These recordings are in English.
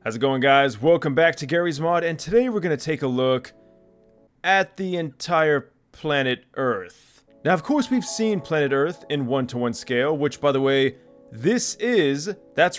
How's it going, guys? Welcome back to Gary's Mod, and today we're going to take a look at the entire planet Earth. Now, of course, we've seen planet Earth in 1-to-1 scale, which, by the way, that's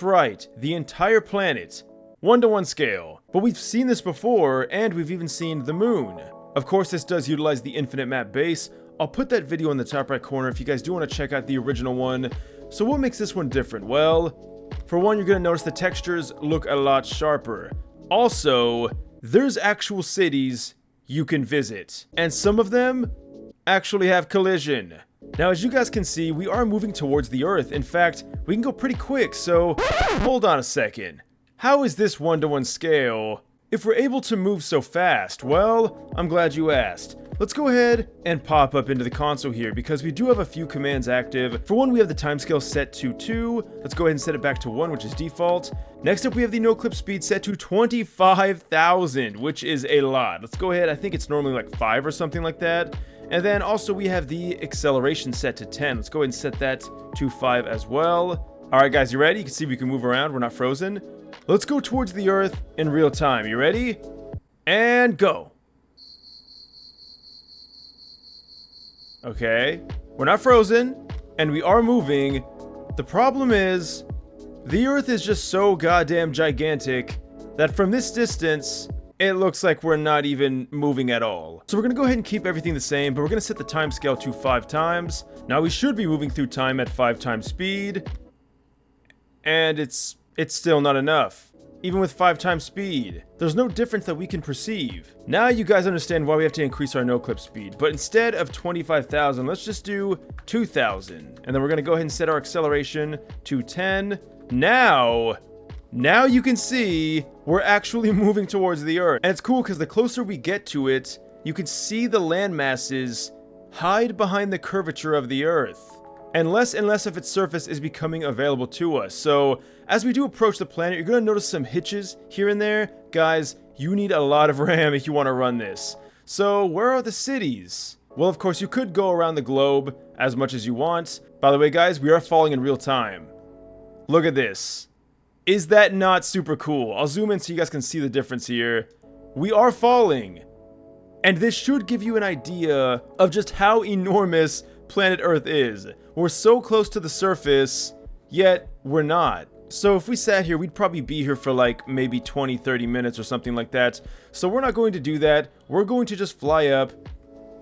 right, the entire planet, 1-to-1 scale. But we've seen this before, and we've even seen the moon. Of course, this does utilize the infinite map base. I'll put that video in the top right corner if you guys do want to check out the original one. So what makes this one different? Well, for one, you're going to notice the textures look a lot sharper. Also, there's actual cities you can visit, and some of them actually have collision. Now, as you guys can see, we are moving towards the Earth. In fact, we can go pretty quick, so hold on a second. How is this 1-to-1 scale if we're able to move so fast? Well, I'm glad you asked. Let's go ahead and pop up into the console here because we do have a few commands active. For one, we have the timescale set to 2. Let's go ahead and set it back to 1, which is default. Next up, we have the no clip speed set to 25,000, which is a lot. Let's go ahead. I think it's normally like 5 or something like that. And then also we have the acceleration set to 10. Let's go ahead and set that to 5 as well. All right, guys, you ready? You can see we can move around. We're not frozen. Let's go towards the Earth in real time. You ready? And go. Okay, we're not frozen, and we are moving. The problem is, the Earth is just so goddamn gigantic that from this distance, it looks like we're not even moving at all. So we're gonna go ahead and keep everything the same, but we're gonna set the time scale to 5 times. Now we should be moving through time at 5 times speed, and it's still not enough. Even with 5 times speed, there's no difference that we can perceive. Now you guys understand why we have to increase our no-clip speed, but instead of 25,000, let's just do 2,000. And then we're gonna go ahead and set our acceleration to 10. Now you can see we're actually moving towards the Earth. And it's cool because the closer we get to it, you can see the land masses hide behind the curvature of the Earth. And less of its surface is becoming available to us. So, as we do approach the planet, you're going to notice some hitches here and there. Guys, you need a lot of RAM if you want to run this. So, where are the cities? Well, of course, you could go around the globe as much as you want. By the way, guys, we are falling in real time. Look at this. Is that not super cool? I'll zoom in so you guys can see the difference here. We are falling. And this should give you an idea of just how enormous planet Earth is. We're so close to the surface, yet we're not. So if we sat here, we'd probably be here for like maybe 20-30 minutes or something like that. So we're not going to do that. We're going to just fly up,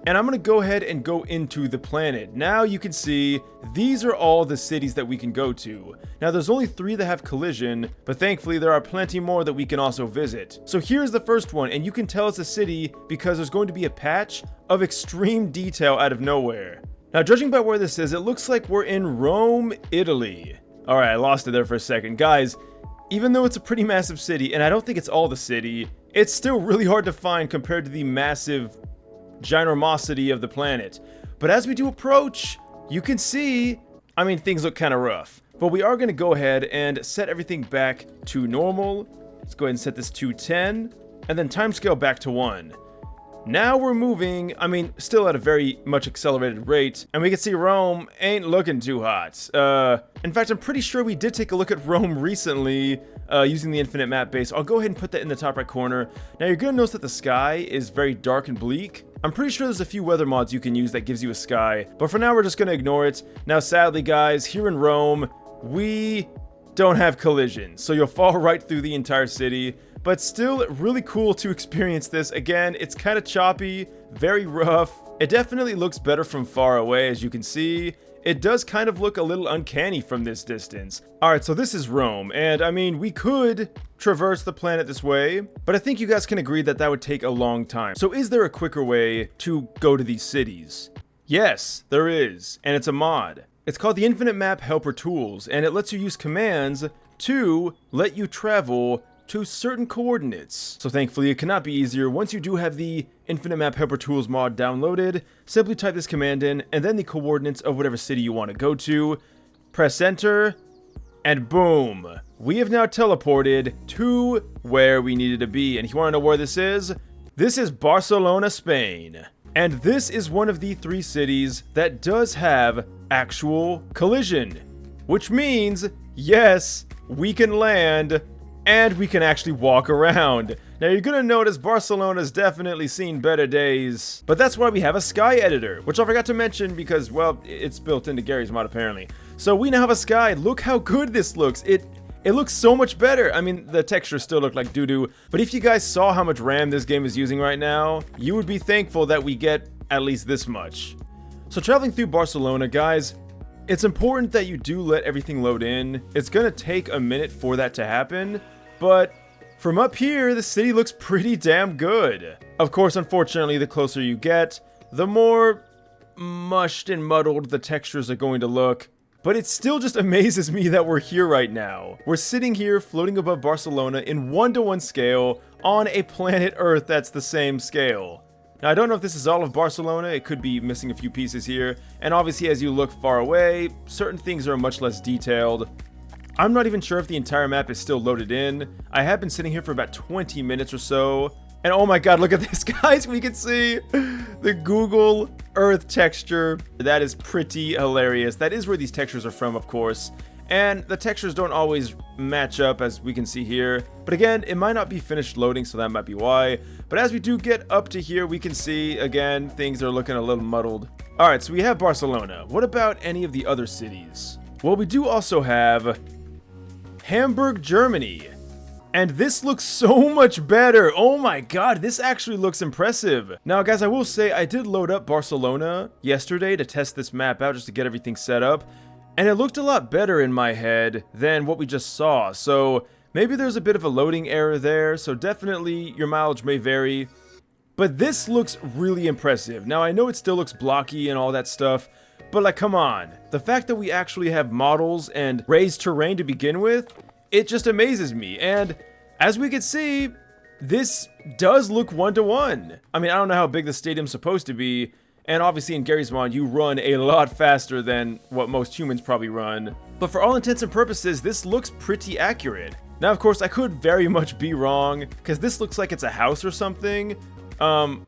and I'm going to go ahead and go into the planet. Now you can see these are all the cities that we can go to. Now there's only 3 that have collision, but thankfully there are plenty more that we can also visit. So here's the first one, and you can tell it's a city because there's going to be a patch of extreme detail out of nowhere. Now, judging by where this is, it looks like we're in Rome, Italy. Alright, I lost it there for a second. Guys, even though it's a pretty massive city, and I don't think it's all the city, it's still really hard to find compared to the massive ginormosity of the planet. But as we do approach, you can see, I mean, things look kind of rough. But we are going to go ahead and set everything back to normal. Let's go ahead and set this to 10, and then timescale back to 1. Now we're moving, I mean, still at a very much accelerated rate, and we can see Rome ain't looking too hot. In fact, I'm pretty sure we did take a look at Rome recently, using the infinite map base. I'll go ahead and put that in the top right corner. Now you're gonna notice that the sky is very dark and bleak. I'm pretty sure there's a few weather mods you can use that gives you a sky, but for now we're just gonna ignore it. Now sadly, guys, here in Rome, we don't have collision, so you'll fall right through the entire city. But still really cool to experience this. Again, it's kind of choppy, very rough. It definitely looks better from far away, as you can see. It does kind of look a little uncanny from this distance. Alright, so this is Rome, and I mean, we could traverse the planet this way, but I think you guys can agree that that would take a long time. So is there a quicker way to go to these cities? Yes, there is, and it's a mod. It's called the Infinite Map Helper Tools, and it lets you use commands to let you travel to certain coordinates. So thankfully it cannot be easier. Once you do have the Infinite Map Helper Tools mod downloaded, simply type this command in and then the coordinates of whatever city you want to go to, press enter, and boom, we have now teleported to where we needed to be. And if you want to know where this is Barcelona, Spain. And this is one of the 3 cities that does have actual collision, which means yes, we can land and we can actually walk around. Now you're gonna notice Barcelona's definitely seen better days, but that's why we have a sky editor, which I forgot to mention because, well, it's built into Garry's Mod apparently. So we now have a sky. Look how good this looks. It looks so much better. I mean, the textures still look like doo-doo, but if you guys saw how much RAM this game is using right now, you would be thankful that we get at least this much. So traveling through Barcelona, guys, it's important that you do let everything load in. It's gonna take a minute for that to happen, but from up here, the city looks pretty damn good. Of course, unfortunately, the closer you get, the more mushed and muddled the textures are going to look. But it still just amazes me that we're here right now. We're sitting here floating above Barcelona in 1-to-1 scale on a planet Earth that's the same scale. Now, I don't know if this is all of Barcelona. It could be missing a few pieces here. And obviously, as you look far away, certain things are much less detailed. I'm not even sure if the entire map is still loaded in. I have been sitting here for about 20 minutes or so. And oh my god, look at this, guys. We can see the Google Earth texture. That is pretty hilarious. That is where these textures are from, of course. And the textures don't always match up, as we can see here. But again, it might not be finished loading, so that might be why. But as we do get up to here, we can see, again, things are looking a little muddled. Alright, so we have Barcelona. What about any of the other cities? Well, we do also have Hamburg, Germany. And this looks so much better. Oh my god, this actually looks impressive. Now, guys, I will say I did load up Barcelona yesterday to test this map out just to get everything set up. And it looked a lot better in my head than what we just saw. So maybe there's a bit of a loading error there. So definitely your mileage may vary. But this looks really impressive. Now, I know it still looks blocky and all that stuff. But like, come on. The fact that we actually have models and raised terrain to begin with, it just amazes me. And as we can see, this does look 1-to-1. I mean, I don't know how big the stadium's supposed to be. And obviously in Garry's Mod, you run a lot faster than what most humans probably run. But for all intents and purposes, this looks pretty accurate. Now, of course, I could very much be wrong, because this looks like it's a house or something.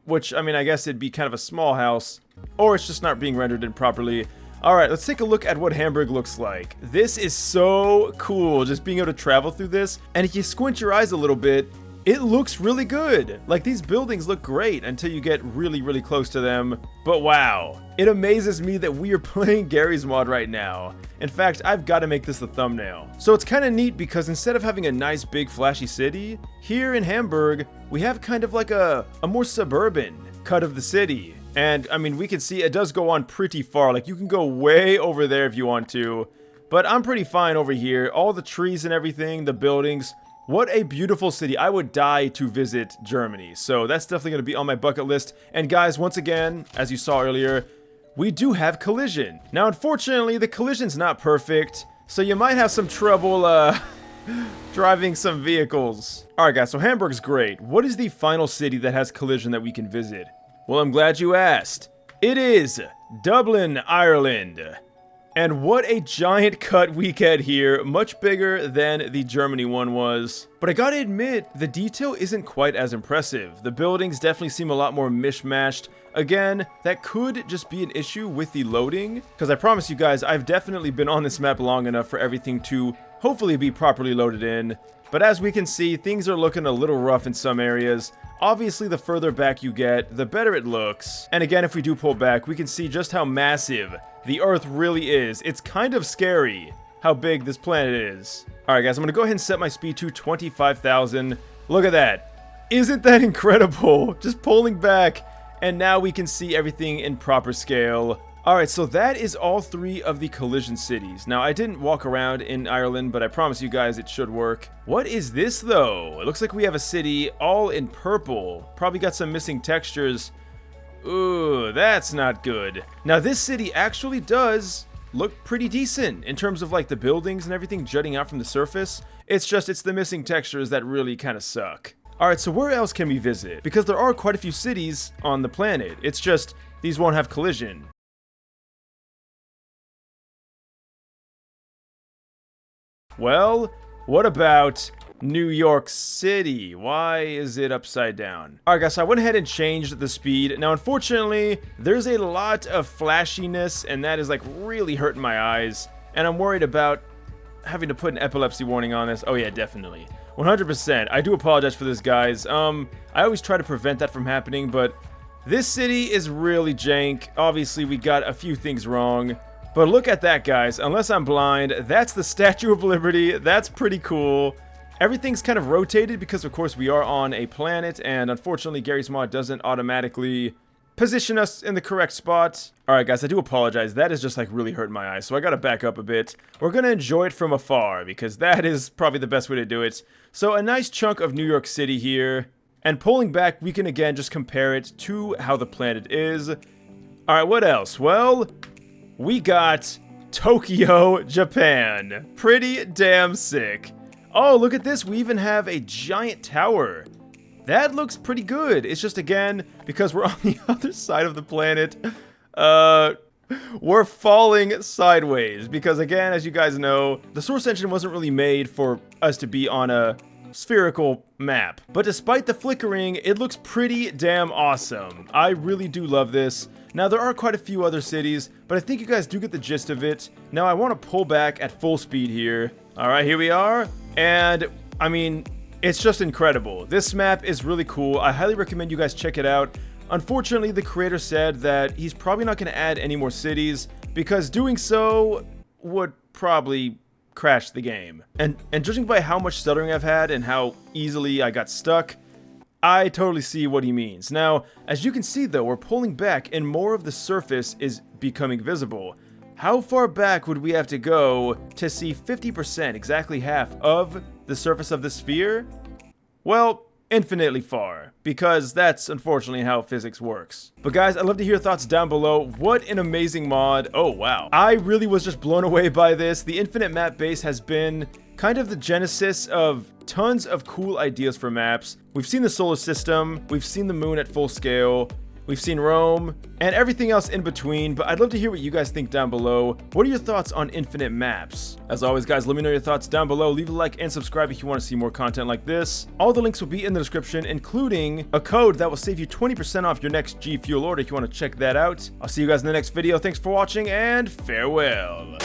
Which, I mean, I guess it'd be kind of a small house. Or it's just not being rendered in properly. Alright, let's take a look at what Hamburg looks like. This is so cool, just being able to travel through this. And if you squint your eyes a little bit, it looks really good. Like, these buildings look great until you get really, really close to them. But wow, it amazes me that we are playing Garry's Mod right now. In fact, I've got to make this the thumbnail. So it's kind of neat because instead of having a nice big flashy city, here in Hamburg, we have kind of like a more suburban cut of the city. And, I mean, we can see it does go on pretty far. Like, you can go way over there if you want to. But I'm pretty fine over here. All the trees and everything, the buildings. What a beautiful city. I would die to visit Germany. So that's definitely going to be on my bucket list. And guys, once again, as you saw earlier, we do have collision. Now, unfortunately, the collision's not perfect. So you might have some trouble, driving some vehicles. Alright guys, so Hamburg's great. What is the final city that has collision that we can visit? Well, I'm glad you asked. It is Dublin, Ireland. And what a giant cut we get here, much bigger than the Germany one was. But I gotta admit, the detail isn't quite as impressive. The buildings definitely seem a lot more mishmashed. Again, that could just be an issue with the loading, because I promise you guys, I've definitely been on this map long enough for everything to hopefully be properly loaded in. But as we can see, things are looking a little rough in some areas. Obviously, the further back you get, the better it looks. And again, if we do pull back, we can see just how massive the Earth really is. It's kind of scary how big this planet is. Alright guys, I'm gonna go ahead and set my speed to 25,000. Look at that. Isn't that incredible? Just pulling back, and now we can see everything in proper scale. Alright, so that is all three of the collision cities. Now, I didn't walk around in Ireland, but I promise you guys it should work. What is this, though? It looks like we have a city all in purple. Probably got some missing textures. Ooh, that's not good. Now, this city actually does look pretty decent in terms of, like, the buildings and everything jutting out from the surface. It's the missing textures that really kind of suck. Alright, so where else can we visit? Because there are quite a few cities on the planet. It's just, these won't have collision. Well, what about New York City? Why is it upside down? Alright guys, so I went ahead and changed the speed. Now unfortunately, there's a lot of flashiness and that is like really hurting my eyes. And I'm worried about having to put an epilepsy warning on this. Oh yeah, definitely. 100%. I do apologize for this, guys. I always try to prevent that from happening, but this city is really jank. Obviously, we got a few things wrong. But look at that, guys. Unless I'm blind, that's the Statue of Liberty. That's pretty cool. Everything's kind of rotated because, of course, we are on a planet, and unfortunately, Garry's Mod doesn't automatically position us in the correct spot. Alright, guys, I do apologize. That is just, like, really hurting my eyes, so I gotta back up a bit. We're gonna enjoy it from afar, because that is probably the best way to do it. So, a nice chunk of New York City here. And pulling back, we can, again, just compare it to how the planet is. Alright, what else? Well, we got Tokyo, Japan. Pretty damn sick. Oh, look at this. We even have a giant tower. That looks pretty good. It's just, again, because we're on the other side of the planet, we're falling sideways. Because, again, as you guys know, the Source Engine wasn't really made for us to be on a spherical map. But despite the flickering, it looks pretty damn awesome. I really do love this. Now, there are quite a few other cities, but I think you guys do get the gist of it. Now, I want to pull back at full speed here. Alright, here we are. And, I mean, it's just incredible. This map is really cool. I highly recommend you guys check it out. Unfortunately, the creator said that he's probably not going to add any more cities, because doing so would probably crash the game. And judging by how much stuttering I've had and how easily I got stuck, I totally see what he means. Now, as you can see though, we're pulling back and more of the surface is becoming visible. How far back would we have to go to see 50%, exactly half, of the surface of the sphere? Well, infinitely far, because that's unfortunately how physics works. But guys, I'd love to hear your thoughts down below. What an amazing mod. Oh, wow. I really was just blown away by this. The infinite map base has been kind of the genesis of tons of cool ideas for maps. We've seen the solar system, we've seen the moon at full scale, we've seen Rome, and everything else in between, but I'd love to hear what you guys think down below. What are your thoughts on infinite maps? As always, guys, let me know your thoughts down below. Leave a like and subscribe if you want to see more content like this. All the links will be in the description, including a code that will save you 20% off your next G Fuel order if you want to check that out. I'll see you guys in the next video. Thanks for watching, and farewell.